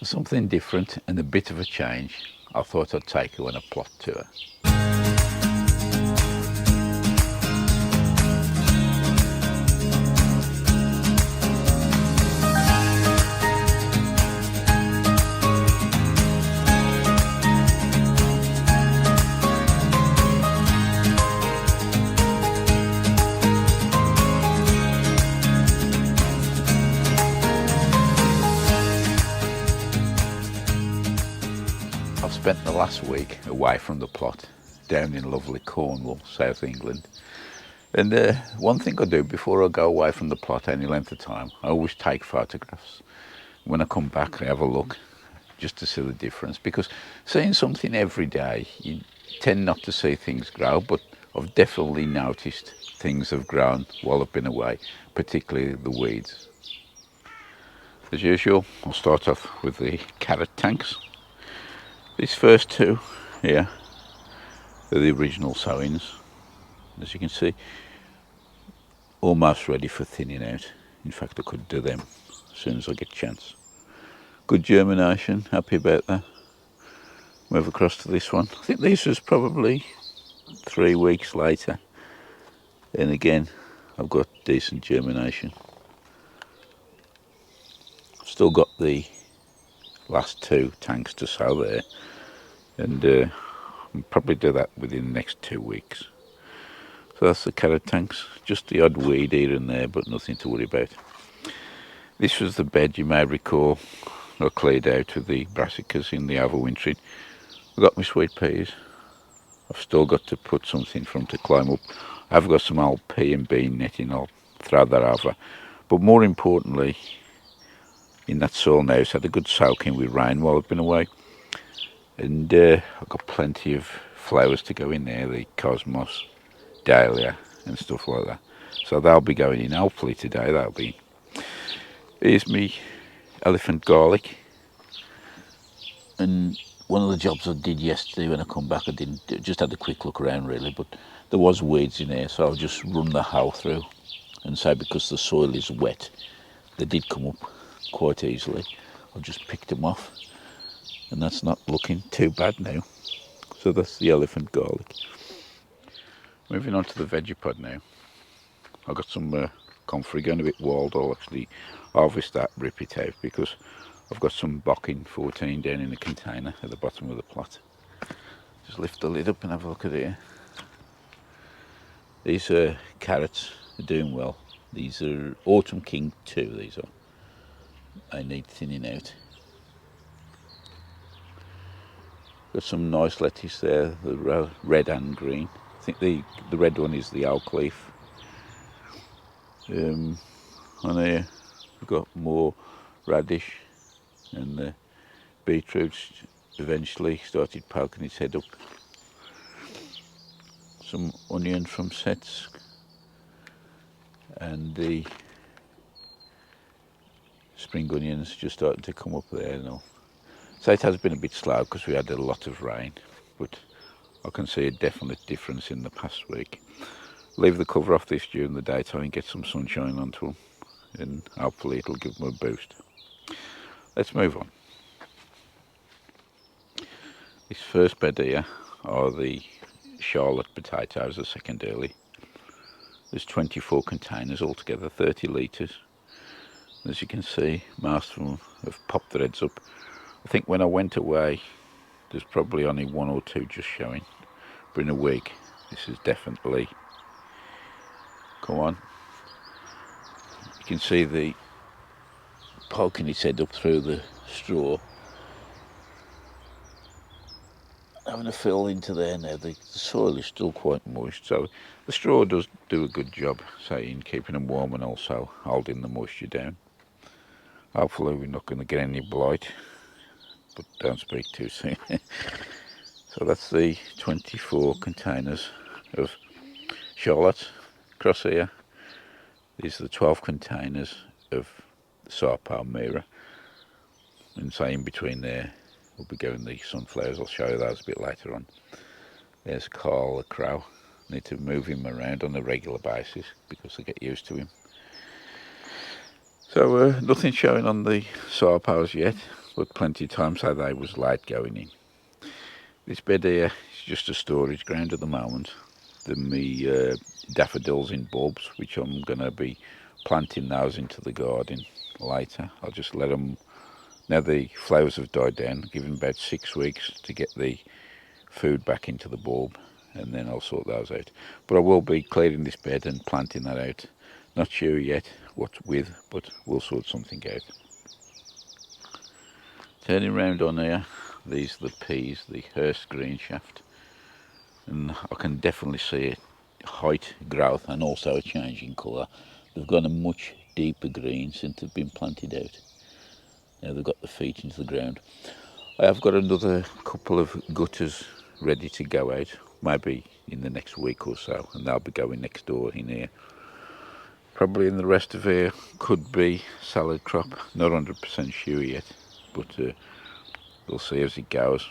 Something different and a bit of a change. I thought I'd take you on a plot tour. I've spent the last week away from the plot, down in lovely Cornwall, South England. And one thing I do before I go away from the plot any length of time, I always take photographs. When I come back, I have a look just to see the difference, because seeing something every day, you tend not to see things grow, but I've definitely noticed things have grown while I've been away, particularly the weeds. As usual, I'll start off with the carrot tanks. These first two here are the original sowings. As you can see, almost ready for thinning out. In fact, I could do them as soon as I get a chance. Good germination, happy about that. Move across to this one. I think this was probably 3 weeks later. And again, I've got decent germination. I've still got the last 2 tanks to sow there. And I'll probably do that within the next 2 weeks. So that's the carrot tanks. Just the odd weed here and there, but nothing to worry about. This was the bed, you may recall, I cleared out with the Brassicas in the overwintering. I've got my sweet peas. I've still got to put something for them to climb up. I've got some old pea and bean netting, I'll throw that over. But more importantly, in that soil now, it's had a good soaking with rain while I've been away. And I've got plenty of flowers to go in there, the cosmos, dahlia and stuff like that. So they'll be going in hopefully today, that'll be. Here's me elephant garlic. And one of the jobs I did yesterday when I come back, I didn't just had a quick look around really, but there was weeds in there, so I'll just run the hoe through and say because the soil is wet, they did come up quite easily. I've just picked them off, and that's not looking too bad now. So that's the elephant garlic. Moving on to the Vegepod now. I've got some comfrey going a bit wild. I'll actually harvest that, rip it out, because I've got some Bocking 14 down in the container at the bottom of the plot. Just lift the lid up and have a look at it. These carrots are doing well. These are Autumn King 2, these are. They need thinning out. Got some nice lettuce there, the red and green. I think the red one is the oak leaf. On here we've got more radish, and the beetroot eventually started poking its head up. Some onion from sets, and the spring onions just starting to come up there now. So it has been a bit slow because we had a lot of rain, but I can see a definite difference in the past week. Leave the cover off this during the daytime and get some sunshine onto them, and hopefully it'll give them a boost. Let's move on. This first bed here are the Charlotte potatoes, the second early. There's 24 containers altogether, 30 litres. As you can see, most of them have popped their heads up. I think when I went away, there's probably only 1 or 2 just showing. But in a week, this is definitely, come on. You can see the poking its head up through the straw. Having a fill into there now. The soil is still quite moist, so the straw does do a good job, say, in keeping them warm and also holding the moisture down. Hopefully we're not going to get any blight, but don't speak too soon. So that's the 24 containers of Charlotte across here. These are the 12 containers of Saw Palmyra, and say in between there we'll be going the sunflowers. I'll show you those a bit later on. There's Carl the crow. Need to move him around on a regular basis because I get used to him. So nothing showing on the saw powers yet. but plenty of times so they was late going in. This bed here is just a storage ground at the moment. Then me daffodils in bulbs, which I'm going to be planting those into the garden later. I'll just let them, now the flowers have died down, give them about 6 weeks to get the food back into the bulb, and then I'll sort those out. But I will be clearing this bed and planting that out. Not sure yet what with, but we'll sort something out. Turning round on here, these are the peas, the Hearst green shaft, and I can definitely see a height, growth, and also a change in colour. They've gone a much deeper green since they've been planted out. Now they've got the feet into the ground. I have got another couple of gutters ready to go out, maybe in the next week or so, and they'll be going next door in here. Probably in the rest of here could be salad crop, not 100% sure yet, but we'll see as it goes.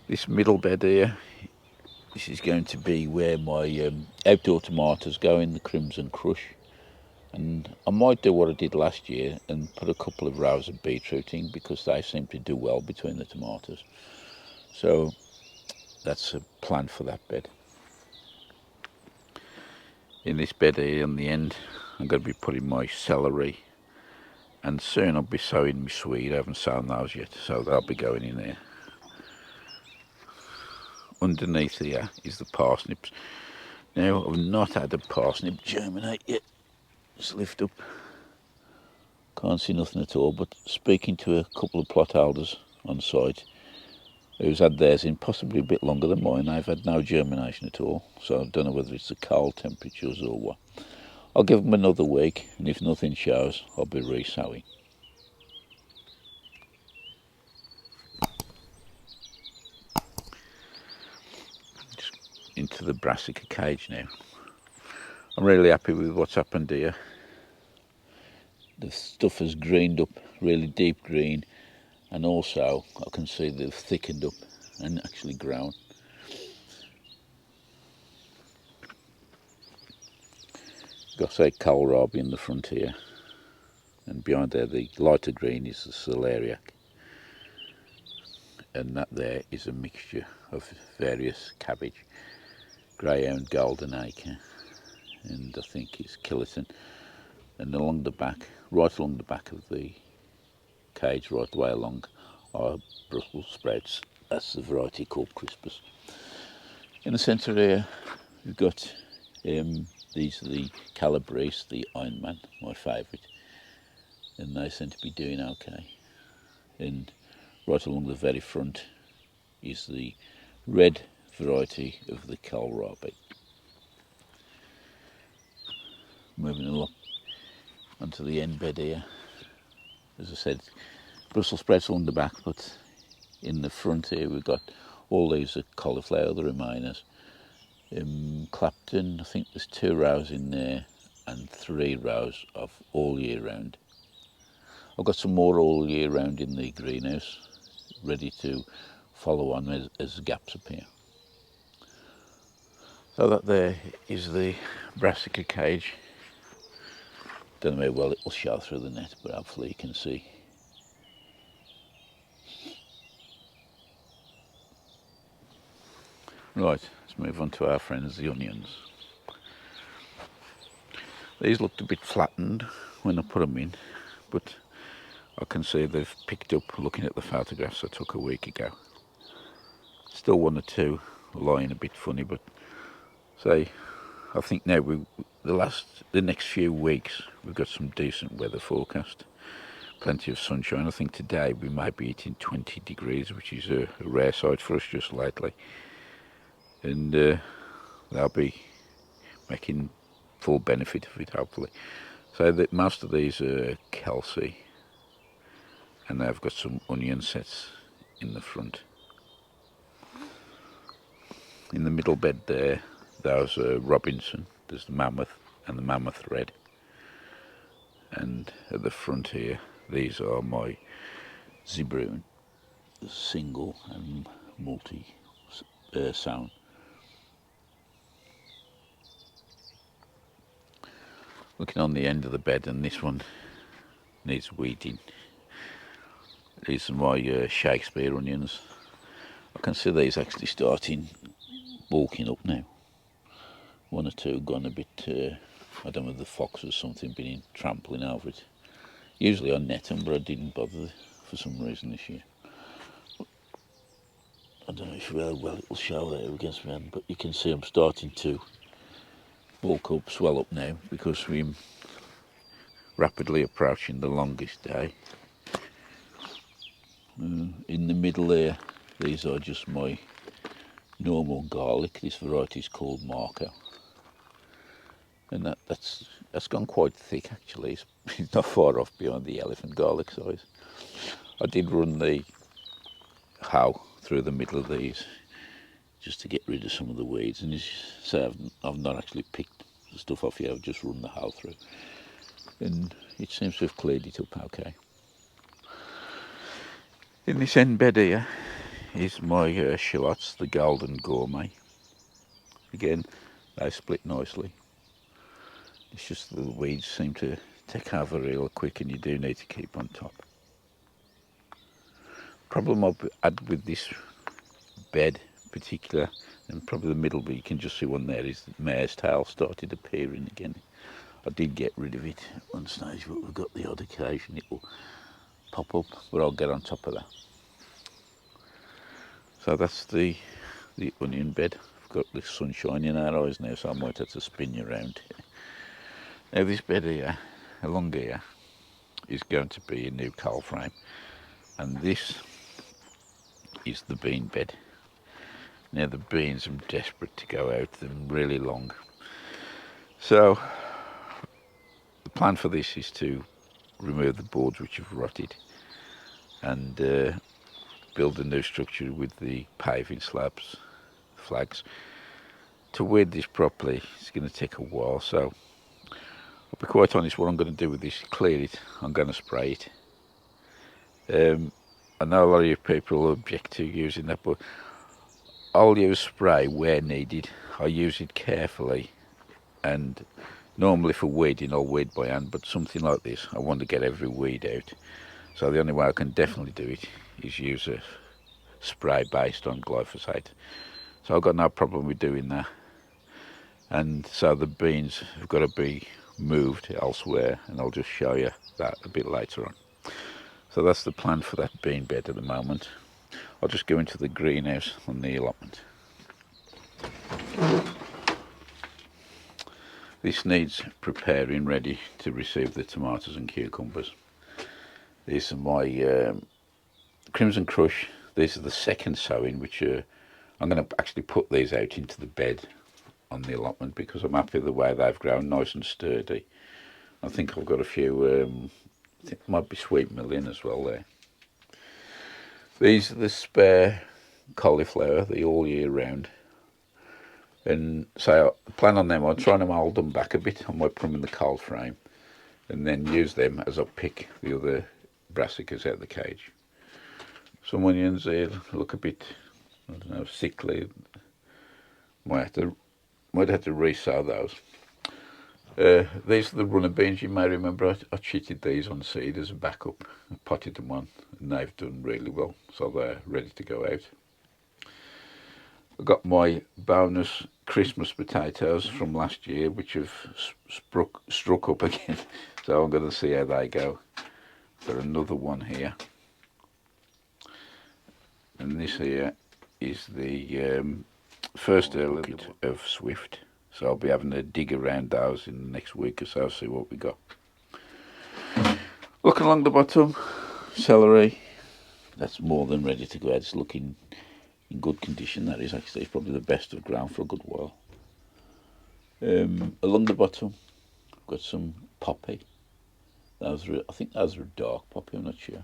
This middle bed here, this is going to be where my outdoor tomatoes go in the Crimson Crush. And I might do what I did last year and put a couple of rows of beetroot in, because they seem to do well between the tomatoes. So that's a plan for that bed. In this bed here on the end, I'm going to be putting my celery, and soon I'll be sowing my swede. I haven't sown those yet, so they'll be going in there. Underneath here is the parsnips. Now, I've not had a parsnip germinate yet. Just lift up. Can't see nothing at all, but speaking to a couple of plot holders on site who's had theirs in possibly a bit longer than mine, they've had no germination at all. So I don't know whether it's the cold temperatures or what. I'll give them another week, and if nothing shows, I'll be re-sowing. Into the Brassica cage now. I'm really happy with what's happened here. The stuff has greened up, really deep green, and also I can see they've thickened up and actually grown. Got say kohlrabi in the front here, and behind there the lighter green is the celeriac, and that there is a mixture of various cabbage, greyhound, golden acre, and I think it's Killerton. And along the back, right along the back of the cage, right the way along, are Brussels sprouts. That's the variety called Crispus. In the centre here, we've got these are the Calabrese, the Ironman, my favourite, and they seem to be doing okay. And right along the very front is the red variety of the kohlrabi. Moving along onto the end bed here, as I said, Brussels sprouts along the back, but in the front here we've got all these are cauliflower, the remainers. Clapton, I think there's 2 rows in there and 3 rows of all year round. I've got some more all year round in the greenhouse, ready to follow on as gaps appear. So that there is the Brassica cage. Don't know how well it will show through the net, but hopefully you can see. Right, let's move on to our friends, the onions. These looked a bit flattened when I put them in, but I can see they've picked up looking at the photographs I took a week ago. Still 1 or 2 lying a bit funny, but say, I think now the next few weeks we've got some decent weather forecast. Plenty of sunshine. I think today we might be hitting 20 degrees, which is a rare sight for us just lately. And they'll be making full benefit of it, hopefully. So that most of these are Kelsey, and they've got some onion sets in the front. In the middle bed there, those are Robinson. There's the Mammoth and the Mammoth Red. And at the front here, these are my Zebrune, single and multi sound. Looking on the end of the bed, and this one needs weeding. These are my Shakespeare onions. I can see these actually starting bulking up now. One or two gone a bit, I don't know if the fox or something been trampling over it. Usually I net them, but I didn't bother for some reason this year. I don't know if well it will show there against me, but you can see I'm starting to bulk up, swell up now, because we're rapidly approaching the longest day. In the middle there, these are just my normal garlic. This variety is called Marco, and that's gone quite thick actually. It's not far off beyond the elephant garlic size. I did run the hoe through the middle of these just to get rid of some of the weeds, and so I've not actually picked the stuff off yet. I've just run the hoe through, and it seems to have cleared it up okay. In this end bed here is my shallots, the golden gourmet. Again, they split nicely. It's just the weeds seem to take over real quick, and you do need to keep on top. Problem I've had with this bed in particular, and probably the middle, but you can just see one there, is the mare's tail started appearing again. I did get rid of it at one stage, but we've got the odd occasion it will pop up, but I'll get on top of that. So that's the onion bed. I've got the sunshine in our eyes now, so I might have to spin you around. Now this bed here, along here, is going to be a new coal frame, and this is the bean bed. Now the beans, I'm desperate to go out, they're really long. So the plan for this is to remove the boards which have rotted and build a new structure with the paving slabs, flags. To weed this properly, it's going to take a while, so I'll be quite honest, what I'm going to do with this is clear it. I'm going to spray it. I know a lot of you people object to using that, but I'll use spray where needed. I use it carefully, and normally for weeding I'll weed by hand, but something like this I want to get every weed out. So the only way I can definitely do it is use a spray based on glyphosate. So I've got no problem with doing that. And so the beans have got to be moved elsewhere, and I'll just show you that a bit later on. So that's the plan for that bean bed at the moment. I'll just go into the greenhouse on the allotment. This needs preparing ready to receive the tomatoes and cucumbers. These are my Crimson Crush. These are the second sowing, which I'm going to actually put these out into the bed on the allotment because I'm happy with the way they've grown, nice and sturdy. I think I've got a few, I think there might be sweet milling as well there. These are the spare cauliflower, the all year round. And so I plan on them, I'll try and hold them back a bit. I might put them in the cold frame and then use them as I pick the other brassicas out of the cage. Some onions here look a bit, I don't know, sickly. Might have to resow those. These are the runner beans. You may remember I cheated these on seed as a backup. I potted them on, and they've done really well, so they're ready to go out. I've got my bonus Christmas potatoes from last year, which have struck up again, so I'm going to see how they go. Got another one here, and this here is the first early of Swift. So I'll be having a dig around those in the next week or so, see what we got. Looking along the bottom, celery, that's more than ready to go out. It's looking in good condition, that is actually. It's probably the best of ground for a good while. Along the bottom, I've got some poppy. I think those are a dark poppy, I'm not sure.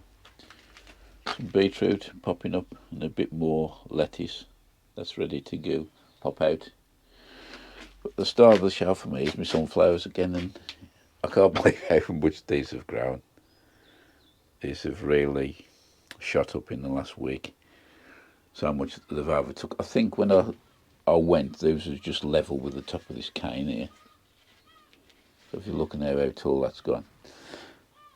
Some beetroot popping up, and a bit more lettuce. That's ready to go, pop out. But the star of the show for me is my sunflowers again, and I can't believe how much these have grown. These have really shot up in the last week. So much that they've overtook. I think when I went, these was just level with the top of this cane here. So if you're looking how tall that's gone.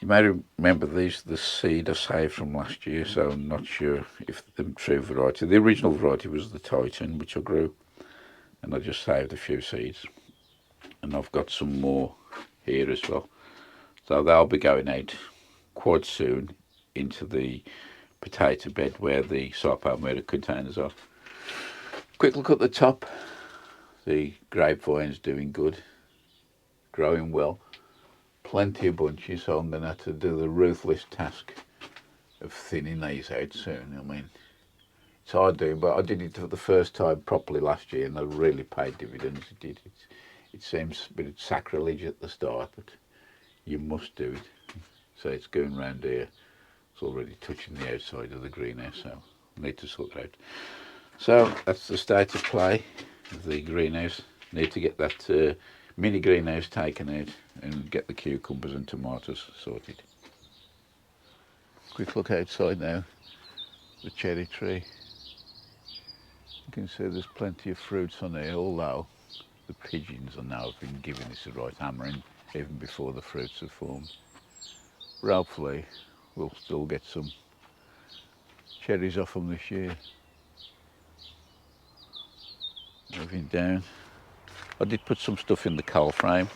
You may remember these, the seed I saved from last year, so I'm not sure if the true variety. The original variety was the Titan, which I grew, and I just saved a few seeds. And I've got some more here as well. So they'll be going out quite soon into the potato bed where the soy palmetto containers are. Quick look at the top. The grapevine's doing good, growing well. Plenty of bunches, so I'm going to have to do the ruthless task of thinning these out soon. I mean, it's hard doing, but I did it for the first time properly last year and I really paid dividends. It seems a bit sacrilege at the start, but you must do it. So it's going round here. It's already touching the outside of the greenhouse, so I need to sort that out. So that's the state of play of the greenhouse. Need to get that mini greenhouse taken out and get the cucumbers and tomatoes sorted. Quick look outside now, the cherry tree. You can see there's plenty of fruits on here, although the pigeons are now have been giving this a right hammering even before the fruits have formed. But hopefully we'll still get some cherries off them this year. Moving down. I did put some stuff in the coal frame,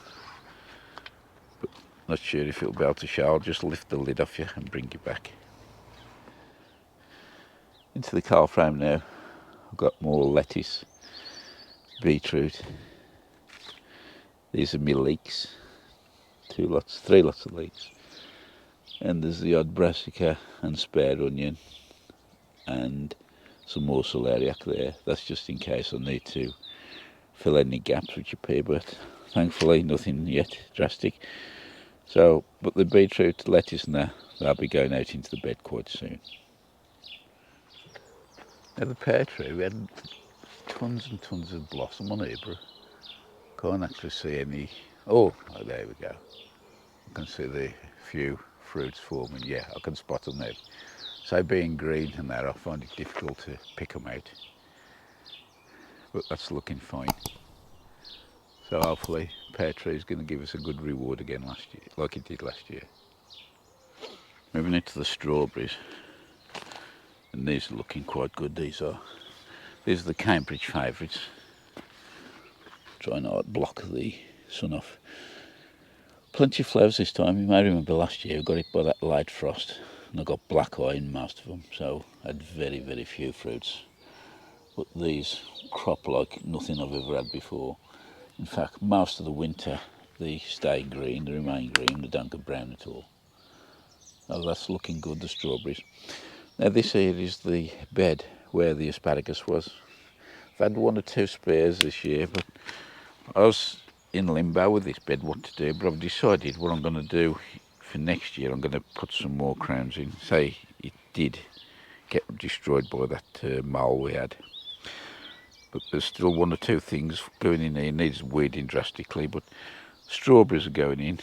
but not sure if it'll be able to show. I'll just lift the lid off you and bring you back. Into the coal frame now. I've got more lettuce, beetroot. These are my leeks. 3 lots of leeks. And there's the odd brassica and spare onion and some more celeriac there. That's just in case I need to fill any gaps which appear, but thankfully nothing yet drastic. So, but the beetroot, lettuce and that, they'll be going out into the bed quite soon. Now the pear tree, we had tons and tons of blossom on here, but can't actually see any. Oh, there we go. I can see the few fruits forming. Yeah, I can spot them now. So being green and that, I find it difficult to pick them out. But that's looking fine. So hopefully pear tree is going to give us a good reward again last year, like it did last year. Moving into the strawberries, and these are looking quite good. These are the Cambridge favourites. Trying to block the sun off. Plenty of flowers this time. You may remember last year I got it by that light frost and I got black eye in most of them, so I had very, very few fruits. But these crop like nothing I've ever had before. In fact, most of the winter they stay green, they remain green, they don't go brown at all. So that's looking good, the strawberries. Now this here is the bed where the asparagus was. I've had 1 or 2 spares this year, but I was in limbo with this bed what to do, but I've decided what I'm going to do for next year. I'm going to put some more crowns in. Say it did get destroyed by that mole we had, but there's still 1 or 2 things going in here. It needs weeding drastically, but strawberries are going in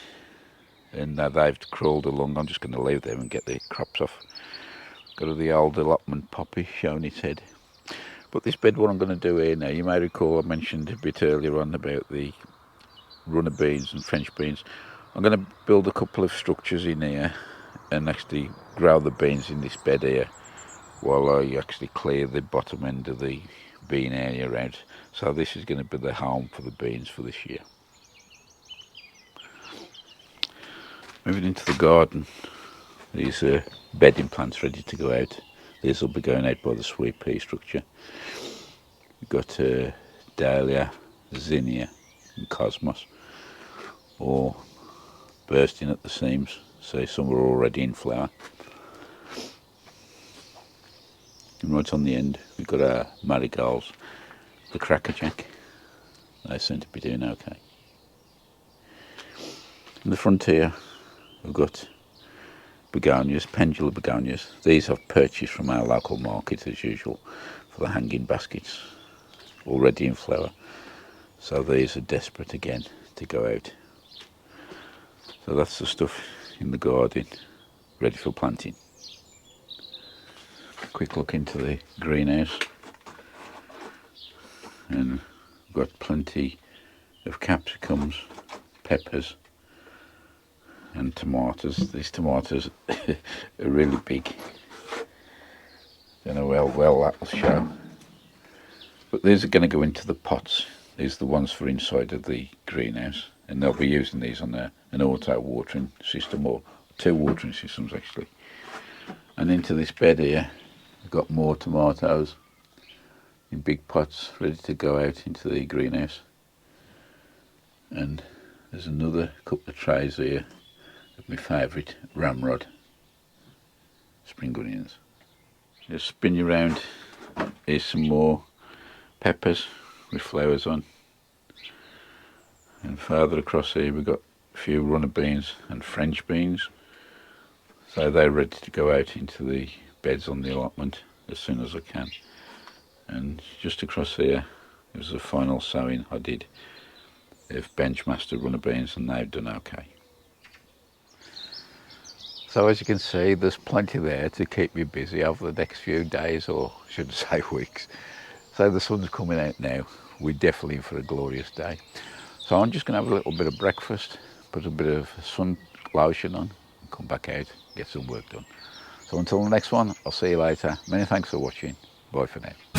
and now they've crawled along. I'm just going to leave them and get the crops off. Got the old allotment poppy showing its head. But this bed, what I'm going to do here now, you may recall I mentioned a bit earlier on about the runner beans and French beans. I'm going to build a couple of structures in here and actually grow the beans in this bed here while I actually clear the bottom end of the bean area out. So this is going to be the home for the beans for this year. Moving into the garden, these are bedding plants ready to go out. These will be going out by the sweet pea structure. We've got dahlia, zinnia and cosmos, all bursting at the seams, so some are already in flower. And right on the end we've got our marigolds, the crackerjack. They seem to be doing okay. In the front here we've got begonias, pendula begonias. These I've purchased from our local market as usual for the hanging baskets, already in flower. So these are desperate again to go out. So that's the stuff in the garden, ready for planting. Quick look into the greenhouse, and we've got plenty of capsicums, peppers, and tomatoes. These tomatoes are really big. Don't know how well that will show. But these are going to go into the pots. These are the ones for inside of the greenhouse. And they'll be using these on an auto watering system, or 2 watering systems actually. And into this bed here, I've got more tomatoes in big pots ready to go out into the greenhouse. And there's another couple of trays here of my favourite ramrod spring onions. Just spin you around. Here's some more peppers with flowers on. And further across here we've got a few runner beans and French beans. So they're ready to go out into the beds on the allotment as soon as I can. And just across here, it was the final sowing I did of Benchmaster runner beans, and they've done okay. So as you can see, there's plenty there to keep me busy over the next few days, or should I say weeks. So the sun's coming out now. We're definitely in for a glorious day. So I'm just going to have a little bit of breakfast, put a bit of sun lotion on, and come back out, get some work done. So until the next one, I'll see you later. Many thanks for watching. Bye for now.